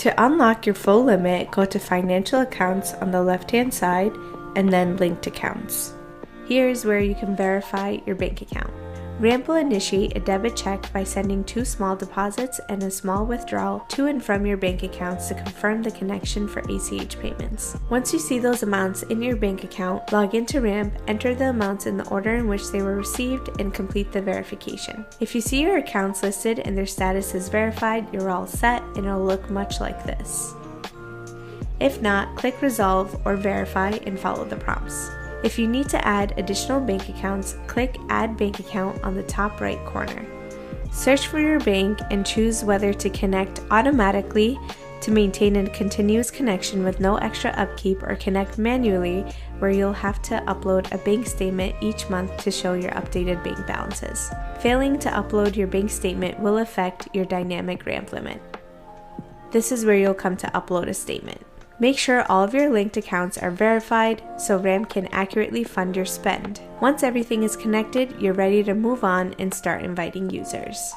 To unlock your full limit, go to Financial Accounts on the left-hand side and then Linked Accounts. Here's where you can verify your bank account. Ramp will initiate a debit check by sending 2 small deposits and a small withdrawal to and from your bank accounts to confirm the connection for ACH payments. Once you see those amounts in your bank account, log into Ramp, enter the amounts in the order in which they were received, and complete the verification. If you see your accounts listed and their status is verified, you're all set and it'll look much like this. If not, click Resolve or Verify and follow the prompts. If you need to add additional bank accounts, click Add Bank Account on the top right corner. Search for your bank and choose whether to connect automatically to maintain a continuous connection with no extra upkeep, or connect manually where you'll have to upload a bank statement each month to show your updated bank balances. Failing to upload your bank statement will affect your dynamic Ramp limit. This is where you'll come to upload a statement. Make sure all of your linked accounts are verified so Ramp can accurately fund your spend. Once everything is connected, you're ready to move on and start inviting users.